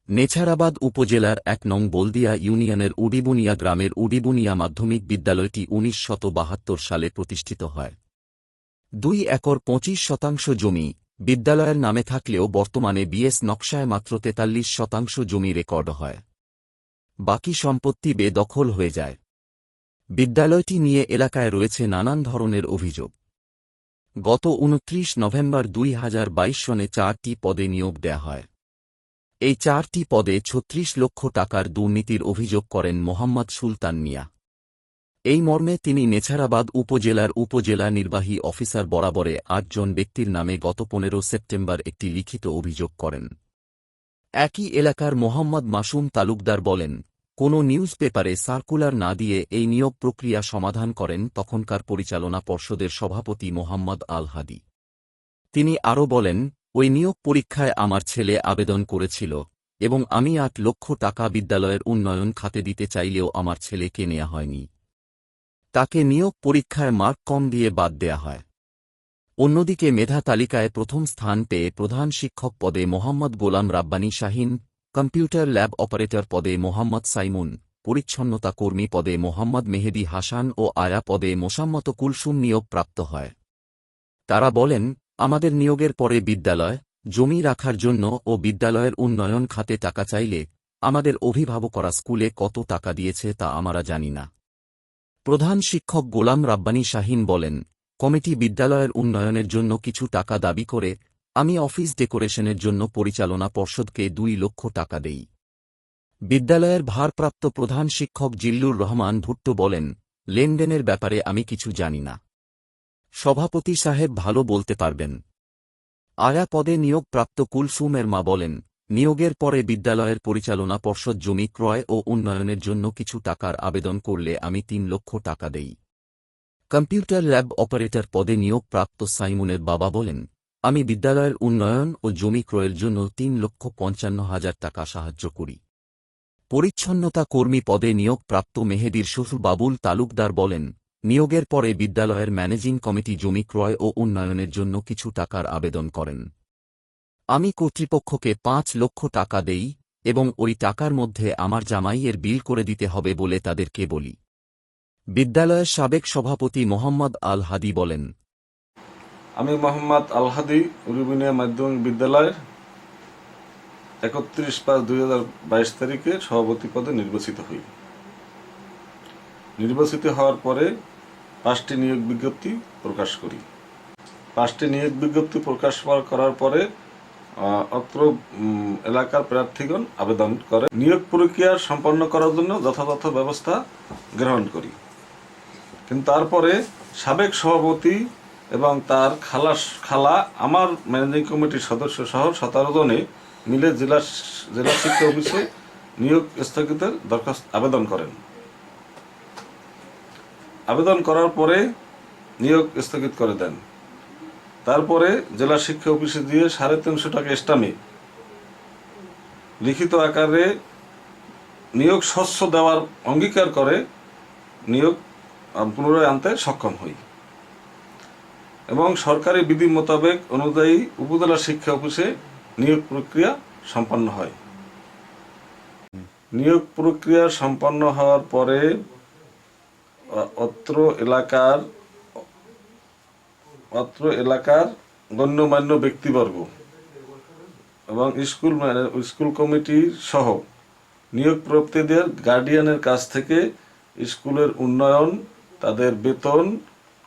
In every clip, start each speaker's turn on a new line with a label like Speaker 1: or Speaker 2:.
Speaker 1: নেছারাবাদ উপজেলার ১ নং বলদিয়া ইউনিয়নের উডিবুনিয়া গ্রামের উডিবুনিয়া মাধ্যমিক বিদ্যালয়টি ১৯৭২ সালে প্রতিষ্ঠিত হয়। ২ একর ২৫ শতাংশ জমি বিদ্যালয়ের নামে থাকলেও বর্তমানে বিএস নকশায় মাত্র ৪৩% জমি রেকর্ড হয়। বাকি সম্পত্তি বেদখল হয়ে যায়। বিদ্যালয়টি নিয়ে এলাকায় রয়েছে নানান ধরনের অভিযোগ। গত ২৯ নভেম্বর ২০২২ সনে ৪টি পদে নিয়োগ দেয়া হয়। এই ৪টি পদে ৩৬ লক্ষ টাকার দুর্নীতির অভিযোগ করেন মোহাম্মদ সুলতান মিয়া। এই মর্মে তিনি নেছারাবাদ উপজেলার উপজেলা নির্বাহী অফিসার বরাবরে ৮ জন ব্যক্তির নামে গত ১৫ সেপ্টেম্বর একটি লিখিত অভিযোগ করেন। একই এলাকার মোহাম্মদ মাসুম তালুকদার বলেন, কোনো নিউজ পেপারে সার্কুলার না দিয়ে এই নিয়োগ প্রক্রিয়া সমাধান করেন তখনকার পরিচালনা পর্ষদের সভাপতি মোহাম্মদ আল হাদি। তিনি আরও বলেন, ওই নিয়োগ পরীক্ষায় আমার ছেলে আবেদন করেছিল এবং আমি ৮ লক্ষ টাকা বিদ্যালয়ের উন্নয়ন খাতে দিতে চাইলেও আমার ছেলেকে নেওয়া হয়নি। তাকে নিয়োগ পরীক্ষায় মার্ক কম দিয়ে বাদ দেয়া হয়। অন্যদিকে মেধা তালিকায় প্রথম স্থান পেয়ে প্রধান শিক্ষক পদে Mohammad Golam Rabbani Shahin, computer lab operator পদে মোহাম্মদ সাইমুন, পরিচ্ছন্নতা কর্মী পদে মোহাম্মদ মেহেদী হাসান ও আয়া পদে মোসাম্মত কুলসুম নিয়োগ প্রাপ্ত হয়। তারা বলেন, আমাদের নিয়োগের পরে বিদ্যালয় জমি রাখার জন্য ও বিদ্যালয়ের উন্নয়ন খাতে টাকা চাইলে আমাদের অভিভাবকরা স্কুলে কত টাকা দিয়েছে তা আমরা জানি না। প্রধান শিক্ষক গোলাম রাব্বানী শাহীন বলেন, কমিটি বিদ্যালয়ের উন্নয়নের জন্য কিছু টাকা দাবি করে আমি অফিস ডেকোরেশনের জন্য পরিচালনা পর্ষদকে ২ লক্ষ টাকা দেই। বিদ্যালয়ের ভারপ্রাপ্ত প্রধান শিক্ষক জিল্লুর রহমান ভুট্টো বলেন, লেনদেনের ব্যাপারে আমি কিছু জানি না। সভাপতি সাহেব ভালো বলতে পারবেন। আয়া পদে নিয়োগপ্রাপ্ত কুলসুমের মা বলেন, নিয়োগের পরে বিদ্যালয়ের পরিচালনা পর্ষদ জমি ক্রয় ও উন্নয়নের জন্য কিছু টাকার আবেদন করলে আমি ৩ লক্ষ টাকা দেই। কম্পিউটার ল্যাব অপারেটর পদে নিয়োগপ্রাপ্ত সাইমুনের বাবা বলেন, আমি বিদ্যালয়ের উন্নয়ন ও জমি ক্রয়ের জন্য ৩,৫৫,০০০ টাকা সাহায্য করি। পরিচ্ছন্নতা কর্মী পদে নিয়োগপ্রাপ্ত মেহেদীর শ্বশুর বাবুল তালুকদার বলেন, নিয়োগের পরে বিদ্যালয়ের ম্যানেজিং কমিটি জমি ক্রয় ও উন্নয়নের জন্য কিছু টাকার আবেদন করেন। আমি কর্তৃপক্ষকে ৫ লক্ষ টাকা দেই এবং ওই টাকার মধ্যে আমার জামাইয়ের বিল করে দিতে হবে বলে তাদেরকে বলি। বিদ্যালয়ের সাবেক সভাপতি মোহাম্মদ আল হাদি বলেন,
Speaker 2: আমি মোহাম্মদ আল হাদি উডিবুনিয়া মাধ্যমিক বিদ্যালয়ের ৩১/৫/২০২২ তারিখে সভাপতি পদে নির্বাচিত হই। নির্বাচিত হওয়ার পরে ৫টি নিয়োগ বিজ্ঞপ্তি প্রকাশ করি। ৫টি নিয়োগ বিজ্ঞপ্তি প্রকাশ করার পরে অত্র এলাকার প্রার্থীগণ আবেদন করে নিয়োগ প্রক্রিয়া সম্পন্ন করার জন্য যথাযথ ব্যবস্থা গ্রহণ করি। কিন্তু তারপরে সাবেক সভাপতি এবং তার খালা আমার ম্যানেজিং কমিটির সদস্য সহ ১৭ জনে মিলে জেলা শিক্ষা অফিসে নিয়োগ স্থগিতের দরখাস্ত আবেদন করেন। আবেদন করার পরে নিয়োগ স্থগিত করে দেন। তারপরে জেলা শিক্ষা অফিসে দিয়ে ৩৫০ টাকা স্টাম্পে লিখিত আকারে নিয়োগ স্বচ্ছ দেওয়ার অঙ্গীকার করে নিয়োগ পুনরায় আনতে সক্ষম হই এবং সরকারি বিধি মোতাবেক অনুযায়ী উপজেলা শিক্ষা অফিসে নিয়োগ প্রক্রিয়া সম্পন্ন হয়। নিয়োগ প্রক্রিয়া সম্পন্ন হওয়ার পরে অত্র এলাকার গণ্যমান্য ব্যক্তিবর্গ এবং স্কুল কমিটি সহ নিয়োগপ্রাপ্তদের গার্ডিয়ানের কাছ থেকে স্কুলের উন্নয়ন, তাদের বেতন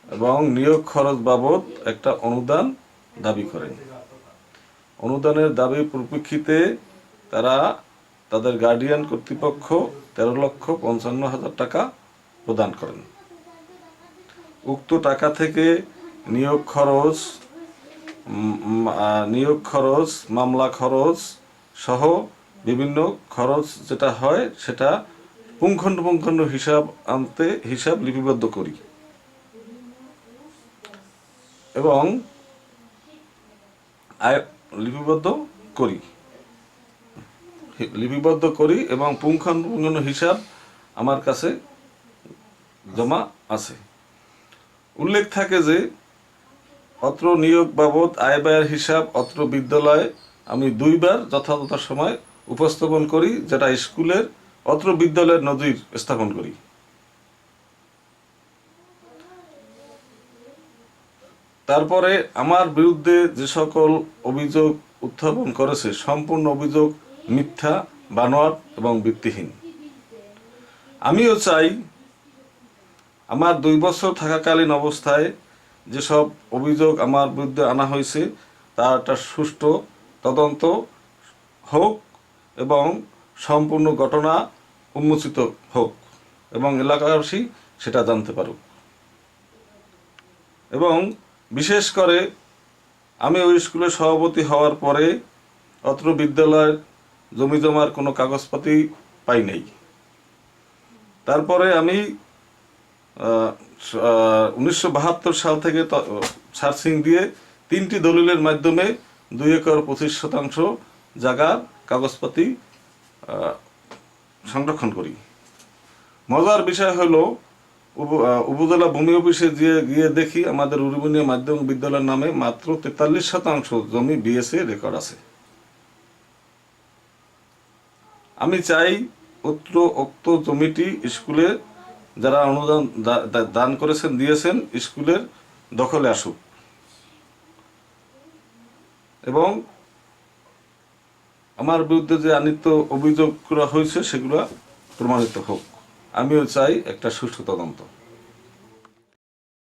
Speaker 2: এবং নিয়োগ খরচ বাবদ একটা অনুদান দাবি করেন। অনুদানের দাবির পরিপ্রেক্ষিতে তারা তাদের গার্ডিয়ান কর্তৃপক্ষ ১৩,৫৫,০০০ টাকা প্রদান করেন। উক্ত টাকা থেকে নিয়োগ খরচ, মামলা খরচ সহ বিভিন্ন খরচ যেটা হয় সেটা পুঙ্খানুপুঙ্খ হিসাব লিপিবদ্ধ করি এবং পুঙ্খানুপুঙ্খ হিসাব আমার কাছে জমা আছে। উল্লেখ থাকে যে অত্র নিয়োগ বাবদ আয় ব্যয়ের হিসাব অত্র বিদ্যালয়ে আমি 2 বার যথাযথ সময় উপস্থাপন করি, যেটা স্কুলের অত্র বিদ্যালয়ের নজির স্থাপন করি। তারপরে আমার বিরুদ্ধে যে সকল অভিযোগ উত্থাপন করেছে সম্পূর্ণ অভিযোগ মিথ্যা, বানোয়াট এবং ভিত্তিহীন। আমিও চাই আমার 2 বছর থাকাকালীন অবস্থায় যেসব অভিযোগ আমার বিরুদ্ধে আনা হয়েছে তার একটা সুষ্ঠু তদন্ত হোক এবং সম্পূর্ণ ঘটনা উন্মোচিত হোক এবং এলাকাবাসী সেটা জানতে পারুক। এবং বিশেষ করে আমি ওই স্কুলের সভাপতি হওয়ার পরে অত্র বিদ্যালয়ের জমি জমার কোনো কাগজপাতি পাই নাই। তারপরে আমি 1972 সাল থেকে সার্চিং দিয়ে 3টি দলিলের মাধ্যমে 2 একর 25 শতাংশ জায়গার কাগজপাতি সংরক্ষণ করি। মজার বিষয় হলো উপজেলা ভূমি অফিসে গিয়ে দেখি আমাদের উড়িবুনিয়া মাধ্যমিক বিদ্যালয়ের নামে মাত্র 43 শতাংশ জমি বিএসএ রেকর্ড আছে। আমি চাই উক্ত জমিটি স্কুলে যারা অনুদান দান করেছেন দিয়েছেন স্কুলের দখলে আসুক এবং আমার বিরুদ্ধে যে আনিত অভিযোগ করা হয়েছে সেগুলো প্রমাণিত হোক। আমিও চাই একটা সুষ্ঠু তদন্ত।